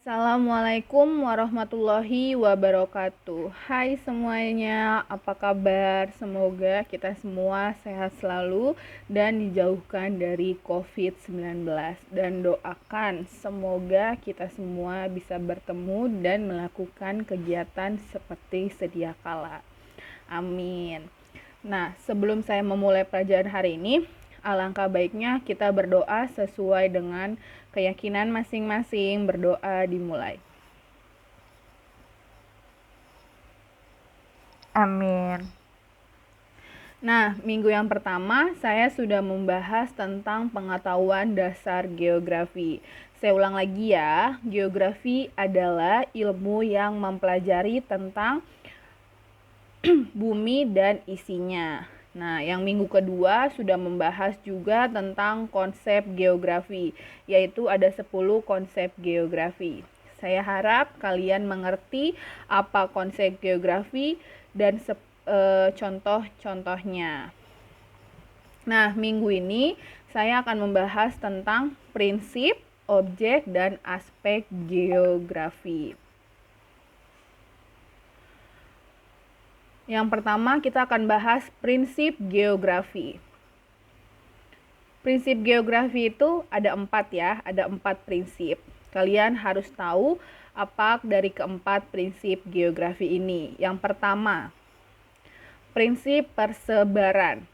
Assalamualaikum warahmatullahi wabarakatuh. Hai semuanya, apa kabar? Semoga kita semua sehat selalu dan dijauhkan dari COVID-19. Dan doakan semoga kita semua bisa bertemu dan melakukan kegiatan seperti sedia kala. Amin. Nah, sebelum saya memulai pelajaran hari ini, alangkah baiknya kita berdoa sesuai dengan keyakinan masing-masing. Berdoa dimulai. Amin. Nah, minggu yang pertama saya sudah membahas tentang pengetahuan dasar geografi. Saya ulang lagi ya, geografi adalah ilmu yang mempelajari tentang bumi dan isinya. Nah, yang minggu kedua sudah membahas juga tentang konsep geografi, yaitu ada 10 konsep geografi. Saya harap kalian mengerti apa konsep geografi dan contoh-contohnya. Nah, minggu ini saya akan membahas tentang prinsip, objek, dan aspek geografi. Yang pertama kita akan bahas prinsip geografi. Prinsip geografi itu ada 4 ya, ada 4 prinsip. Kalian harus tahu apa dari keempat prinsip geografi ini. Yang pertama, prinsip persebaran.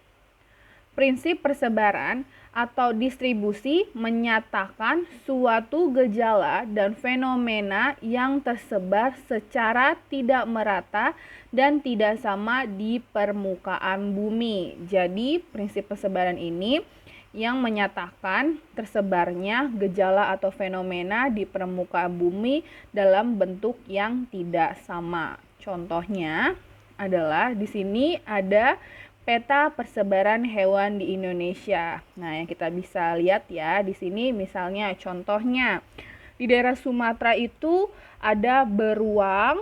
Prinsip persebaran atau distribusi menyatakan suatu gejala dan fenomena yang tersebar secara tidak merata dan tidak sama di permukaan bumi. Jadi, prinsip persebaran ini yang menyatakan tersebarnya gejala atau fenomena di permukaan bumi dalam bentuk yang tidak sama. Contohnya adalah di sini ada peta persebaran hewan di Indonesia. Nah, yang kita bisa lihat ya di sini misalnya contohnya di daerah Sumatera itu ada beruang,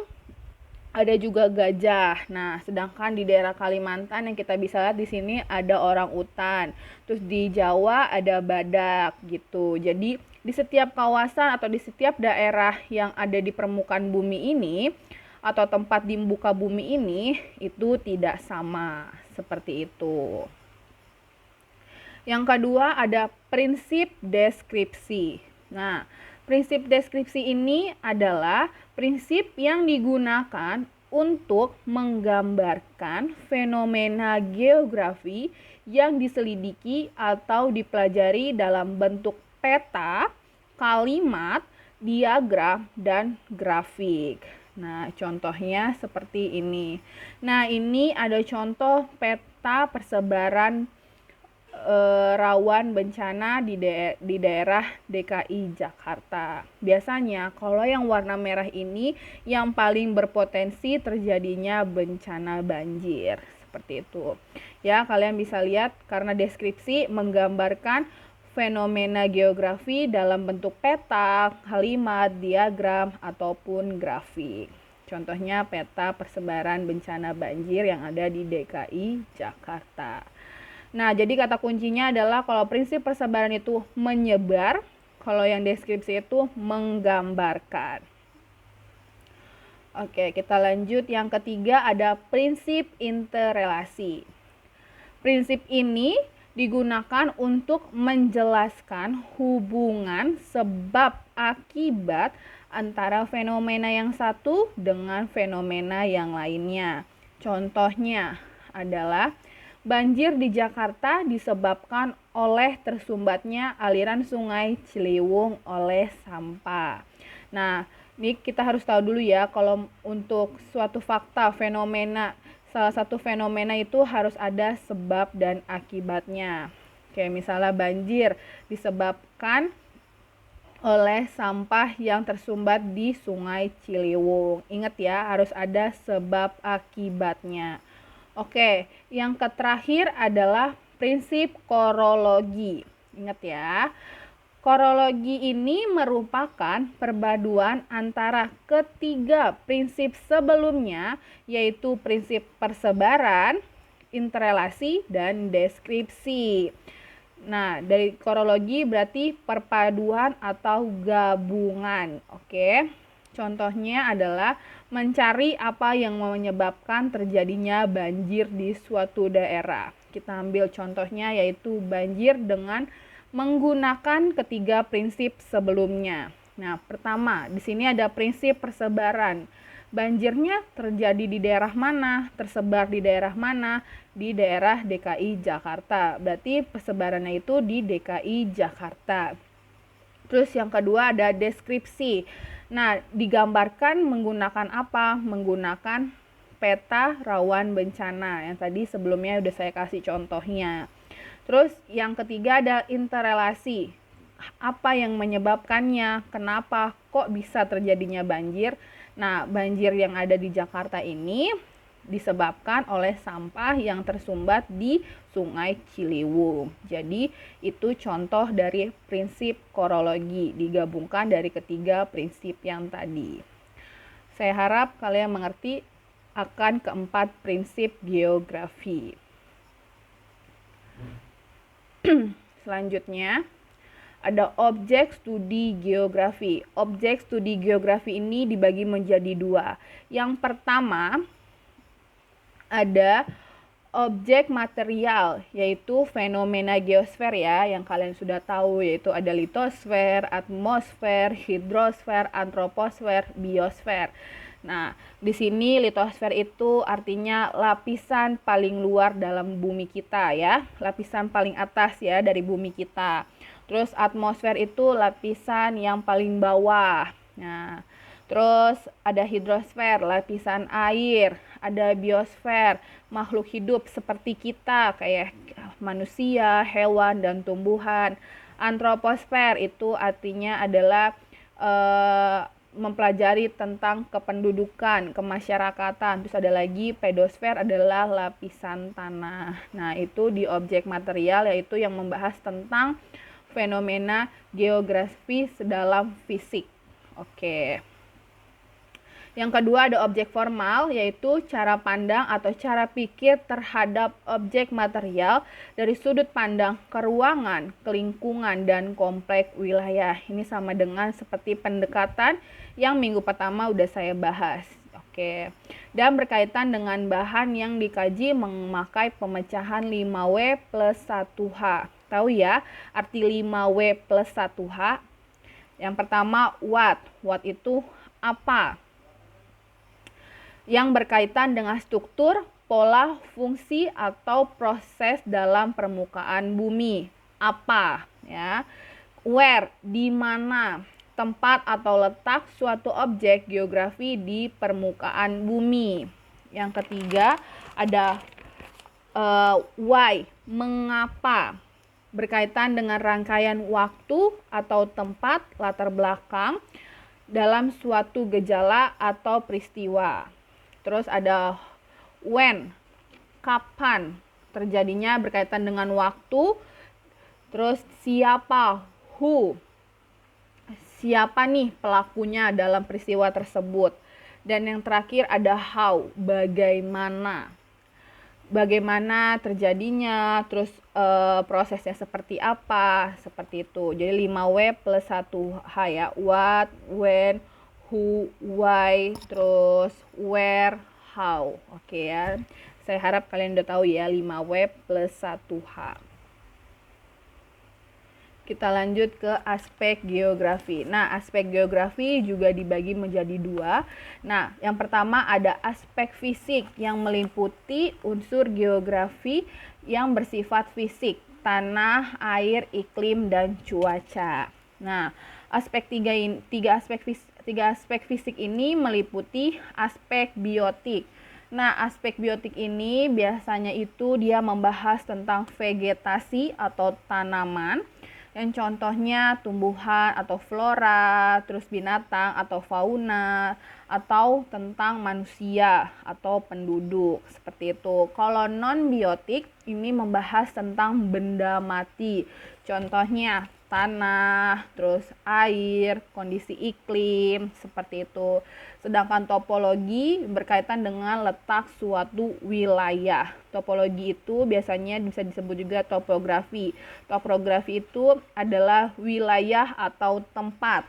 ada juga gajah. Nah, sedangkan di daerah Kalimantan yang kita bisa lihat di sini ada orangutan. Terus di Jawa ada badak gitu. Jadi di setiap kawasan atau di setiap daerah yang ada di permukaan bumi ini atau tempat di muka bumi ini itu tidak sama, seperti itu. Yang kedua ada prinsip deskripsi. Nah, prinsip deskripsi ini adalah prinsip yang digunakan untuk menggambarkan fenomena geografi yang diselidiki atau dipelajari dalam bentuk peta, kalimat, diagram, dan grafik. Nah, contohnya seperti ini. Nah, ini ada contoh peta persebaran rawan bencana di daerah DKI Jakarta. Biasanya kalau yang warna merah ini yang paling berpotensi terjadinya bencana banjir. Seperti itu. Ya, kalian bisa lihat karena deskripsi menggambarkan fenomena geografi dalam bentuk peta, kalimat, diagram, ataupun grafik. Contohnya peta persebaran bencana banjir yang ada di DKI Jakarta. Nah, jadi kata kuncinya adalah kalau prinsip persebaran itu menyebar, kalau yang deskripsi itu menggambarkan. Oke, kita lanjut. Yang ketiga ada prinsip interrelasi. Prinsip ini digunakan untuk menjelaskan hubungan sebab akibat antara fenomena yang satu dengan fenomena yang lainnya. Contohnya adalah banjir di Jakarta disebabkan oleh tersumbatnya aliran sungai Ciliwung oleh sampah. Nah, ini kita harus tahu dulu ya, kalau untuk suatu fakta, fenomena, salah satu fenomena itu harus ada sebab dan akibatnya. Kayak misalnya banjir disebabkan oleh sampah yang tersumbat di sungai Ciliwung. Ingat ya, harus ada sebab akibatnya. Oke, yang terakhir adalah prinsip korologi. Ingat ya, korologi ini merupakan perpaduan antara ketiga prinsip sebelumnya, yaitu prinsip persebaran, interrelasi, dan deskripsi. Nah, dari korologi berarti perpaduan atau gabungan. Oke. Contohnya adalah mencari apa yang menyebabkan terjadinya banjir di suatu daerah. Kita ambil contohnya yaitu banjir dengan menggunakan ketiga prinsip sebelumnya. Nah, pertama, di sini ada prinsip persebaran. Banjirnya terjadi di daerah mana, tersebar di daerah mana, di daerah DKI Jakarta. Berarti persebarannya itu di DKI Jakarta. Terus yang kedua ada deskripsi. Nah, digambarkan menggunakan apa? Menggunakan peta rawan bencana. Yang tadi sebelumnya udah saya kasih contohnya. Terus yang ketiga ada interrelasi. Apa yang menyebabkannya? Kenapa kok bisa terjadinya banjir? Nah, banjir yang ada di Jakarta ini disebabkan oleh sampah yang tersumbat di Sungai Ciliwung. Jadi, itu contoh dari prinsip korologi digabungkan dari ketiga prinsip yang tadi. Saya harap kalian mengerti akan keempat prinsip geografi. Selanjutnya, ada objek studi geografi. Objek studi geografi ini dibagi menjadi dua. Yang pertama ada objek material, yaitu fenomena geosfer ya, yang kalian sudah tahu, yaitu ada litosfer, atmosfer, hidrosfer, antroposfer, biosfer. Nah, di sini litosfer itu artinya lapisan paling luar dalam bumi kita ya, lapisan paling atas ya dari bumi kita. Terus atmosfer itu lapisan yang paling bawah. Nah, terus ada hidrosfer, lapisan air, ada biosfer, makhluk hidup seperti kita kayak manusia, hewan, dan tumbuhan. Antroposfer itu artinya adalah mempelajari tentang kependudukan, kemasyarakatan. Terus ada lagi pedosfer adalah lapisan tanah. Nah, itu di objek material yaitu yang membahas tentang fenomena geografi dalam fisik. Oke. Yang kedua ada objek formal, yaitu cara pandang atau cara pikir terhadap objek material dari sudut pandang keruangan, kelingkungan, dan kompleks wilayah. Ini sama dengan seperti pendekatan yang minggu pertama udah saya bahas. Oke. Dan berkaitan dengan bahan yang dikaji memakai pemecahan 5W plus 1H. Tahu ya arti 5W plus 1H? Yang pertama watt. Watt itu apa? Yang berkaitan dengan struktur, pola, fungsi, atau proses dalam permukaan bumi. Apa? Ya. Where, di mana? Tempat atau letak suatu objek geografi di permukaan bumi. Yang ketiga ada why, mengapa, berkaitan dengan rangkaian waktu atau tempat latar belakang dalam suatu gejala atau peristiwa. Terus ada when, kapan terjadinya, berkaitan dengan waktu. Terus siapa, who, siapa nih pelakunya dalam peristiwa tersebut. Dan yang terakhir ada how, bagaimana. Bagaimana terjadinya, terus prosesnya seperti apa, seperti itu. Jadi 5W plus 1H ya, what, when, who, why, terus where, how. Oke ya, saya harap kalian udah tahu ya 5W plus 1H. Kita lanjut ke aspek geografi. Nah, aspek geografi juga dibagi menjadi dua. Nah, yang pertama ada aspek fisik yang meliputi unsur geografi yang bersifat fisik, tanah, air, iklim, dan cuaca. Nah, tiga aspek fisik ini meliputi aspek biotik. Nah, aspek biotik ini biasanya itu dia membahas tentang vegetasi atau tanaman, yang contohnya tumbuhan atau flora, terus binatang atau fauna, atau tentang manusia atau penduduk, seperti itu. Kalau non biotik ini membahas tentang benda mati. Contohnya tanah, terus air, kondisi iklim, seperti itu. Sedangkan topologi berkaitan dengan letak suatu wilayah. Topologi itu biasanya bisa disebut juga topografi. Topografi itu adalah wilayah atau tempat.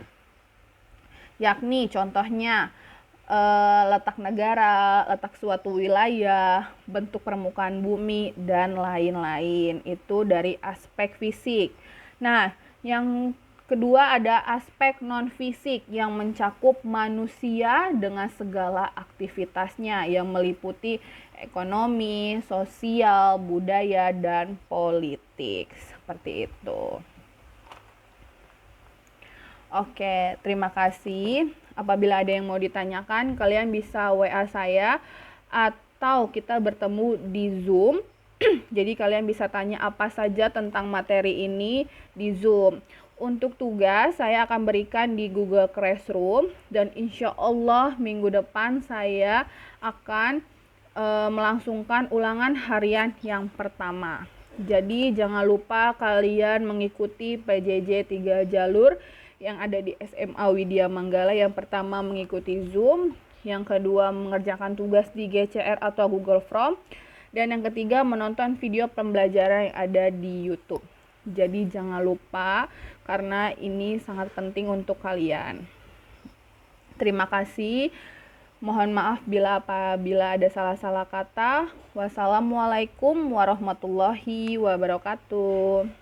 Yakni contohnya letak negara, letak suatu wilayah, bentuk permukaan bumi, dan lain-lain. Itu dari aspek fisik. Nah, yang kedua ada aspek non-fisik yang mencakup manusia dengan segala aktivitasnya yang meliputi ekonomi, sosial, budaya, dan politik. Seperti itu. Oke, terima kasih. Apabila ada yang mau ditanyakan, kalian bisa WA saya atau kita bertemu di Zoom. Jadi kalian bisa tanya apa saja tentang materi ini di Zoom. Untuk tugas saya akan berikan di Google Classroom dan insya Allah minggu depan saya akan melangsungkan ulangan harian yang pertama. Jadi jangan lupa kalian mengikuti PJJ 3 jalur yang ada di SMA Widya Manggala. Yang pertama mengikuti Zoom, yang kedua mengerjakan tugas di GCR atau Google Form, dan yang ketiga menonton video pembelajaran yang ada di YouTube. Jadi jangan lupa karena ini sangat penting untuk kalian. Terima kasih. Mohon maaf apabila ada salah-salah kata. Wassalamualaikum warahmatullahi wabarakatuh.